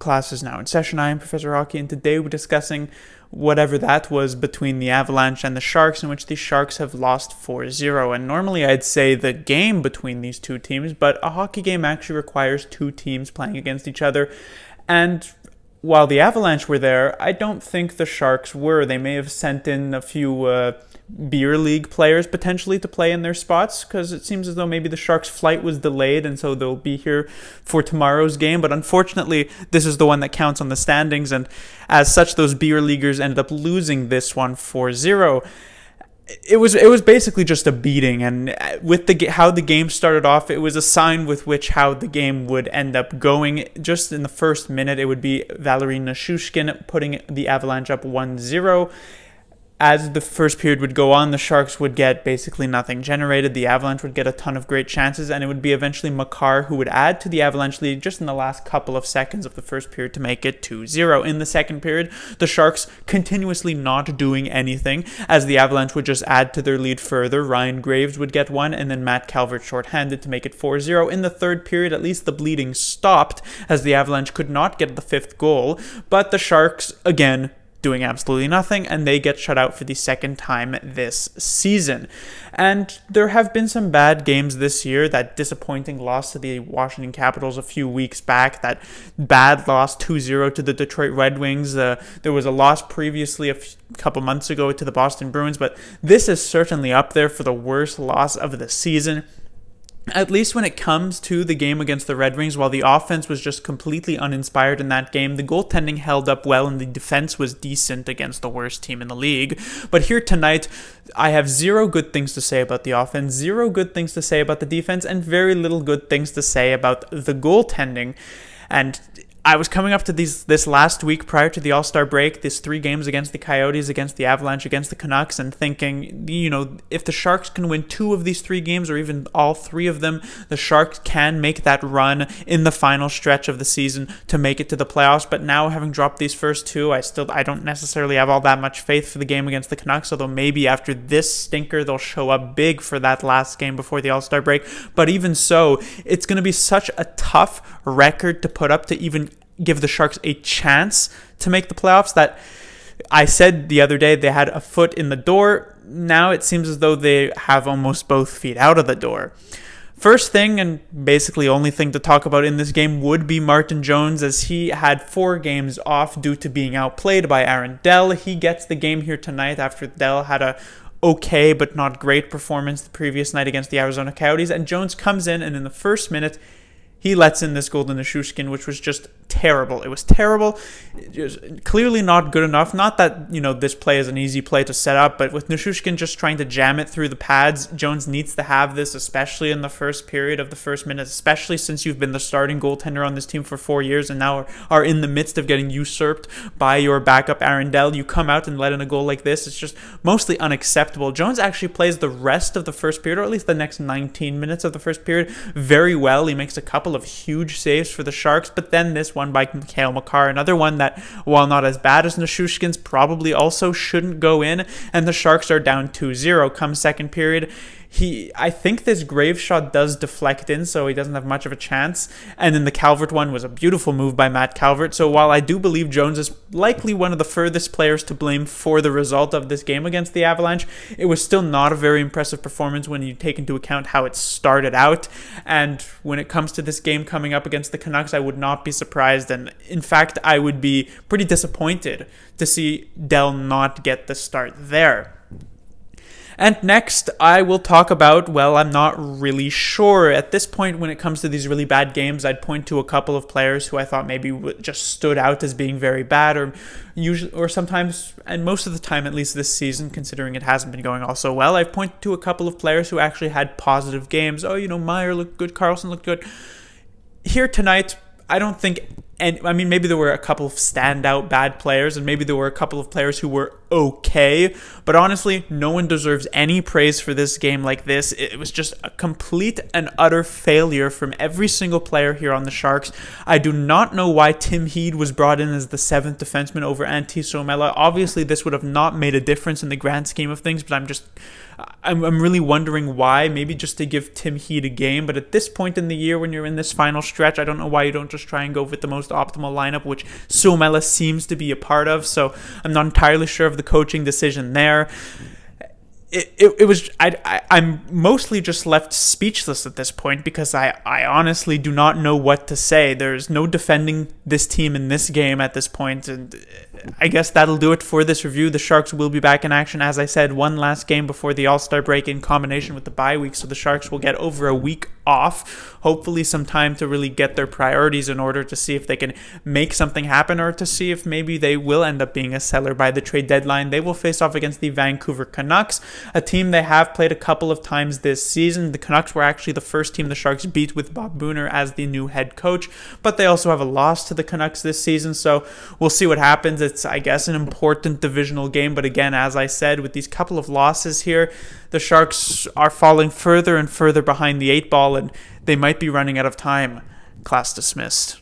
class is now in session. I am Professor Hockey, and today we're discussing whatever that was between the Avalanche and the Sharks, in which the Sharks have lost 4-0. And normally I'd say the game between these two teams, but a hockey game actually requires two teams playing against each other. And while the Avalanche were there, I don't think the Sharks were. They may have sent in a few beer league players potentially to play in their spots, because it seems as though maybe the Sharks' flight was delayed and so they'll be here for tomorrow's game. But unfortunately, this is the one that counts on the standings, and as such, those beer leaguers ended up losing this one 4-0. It was basically just a beating, and with how the game started off, it was a sign with which how the game would end up going. Just in the first minute, it would be Valeri Nichushkin putting the Avalanche up 1-0. As the first period would go on, the Sharks would get basically nothing generated. The Avalanche would get a ton of great chances, and it would be eventually Makar who would add to the Avalanche lead just in the last couple of seconds of the first period to make it 2-0. In the second period, the Sharks continuously not doing anything, as the Avalanche would just add to their lead further. Ryan Graves would get one, and then Matt Calvert shorthanded to make it 4-0. In the third period, at least the bleeding stopped, as the Avalanche could not get the fifth goal, but the Sharks, again, doing absolutely nothing, and they get shut out for the second time this season. And there have been some bad games this year. That disappointing loss to the Washington Capitals a few weeks back, that bad loss 2-0 to the Detroit Red Wings. There was a loss previously a couple months ago to the Boston Bruins, but this is certainly up there for the worst loss of the season. At least when it comes to the game against the Red Wings, while the offense was just completely uninspired in that game, the goaltending held up well and the defense was decent against the worst team in the league. But here tonight, I have zero good things to say about the offense, zero good things to say about the defense, and very little good things to say about the goaltending. And I was coming up to this last week prior to the All-Star break, these 3 games against the Coyotes, against the Avalanche, against the Canucks, and thinking, if the Sharks can win 2 of these 3 games, or even all 3 of them, the Sharks can make that run in the final stretch of the season to make it to the playoffs. But now, having dropped these first 2, I don't necessarily have all that much faith for the game against the Canucks, although maybe after this stinker, they'll show up big for that last game before the All-Star break. But even so, it's going to be such a tough record to put up to even give the Sharks a chance to make the playoffs that I said the other day they had a foot in the door. Now it seems as though they have almost both feet out of the door. First thing, and basically only thing to talk about in this game, would be Martin Jones, as he had 4 games off due to being outplayed by Aaron Dell. He gets the game here tonight after Dell had a okay but not great performance the previous night against the Arizona Coyotes, and Jones comes in, and in the first minute, he lets in this goal to Nichushkin, which was just terrible. It was terrible. It was clearly not good enough. Not that, this play is an easy play to set up, but with Nichushkin just trying to jam it through the pads, Jones needs to have this, especially in the first period of the first minute, especially since you've been the starting goaltender on this team for 4 years and now are in the midst of getting usurped by your backup Aaron Dell. You come out and let in a goal like this. It's just mostly unacceptable. Jones actually plays the rest of the first period, or at least the next 19 minutes of the first period, very well. He makes a couple of huge saves for the Sharks, but then this one by Mikhail Makar, another one that, while not as bad as Nichushkin's, probably also shouldn't go in, and the Sharks are down 2-0 come second period. I think this Graves shot does deflect in, so he doesn't have much of a chance. And then the Calvert one was a beautiful move by Matt Calvert. So while I do believe Jones is likely one of the furthest players to blame for the result of this game against the Avalanche, it was still not a very impressive performance when you take into account how it started out. And when it comes to this game coming up against the Canucks, I would not be surprised. And in fact, I would be pretty disappointed to see Dell not get the start there. And next, I will talk about, I'm not really sure. At this point, when it comes to these really bad games, I'd point to a couple of players who I thought maybe just stood out as being very bad, or sometimes, and most of the time, at least this season, considering it hasn't been going all so well, I've pointed to a couple of players who actually had positive games. Meyer looked good, Carlson looked good. Here tonight, I don't think, maybe there were a couple of standout bad players, and maybe there were a couple of players who were okay, but honestly, no one deserves any praise for this game like this. It was just a complete and utter failure from every single player here on the Sharks. I do not know why Tim Heed was brought in as the 7th defenseman over Antti Suomela. Obviously, this would have not made a difference in the grand scheme of things, but I'm really wondering why. Maybe just to give Tim Heed a game, but at this point in the year, when you're in this final stretch, I don't know why you don't just try and go with the most most optimal lineup, which Suomela seems to be a part of. So I'm not entirely sure of the coaching decision there. I'm mostly just left speechless at this point because I honestly do not know what to say. There's no defending this team in this game at this point, and I guess that'll do it for this review. The Sharks will be back in action, as I said, one last game before the All-Star break in combination with the bye week, so the Sharks will get over a week off, hopefully some time to really get their priorities in order to see if they can make something happen or to see if maybe they will end up being a seller by the trade deadline. They will face off against the Vancouver Canucks, a team they have played a couple of times this season. The Canucks were actually the first team the Sharks beat with Bob Booner as the new head coach, but they also have a loss to the Canucks this season, so we'll see what happens. It's, I guess, an important divisional game, but again, as I said, with these couple of losses here, the Sharks are falling further and further behind the 8 ball, and they might be running out of time. Class dismissed.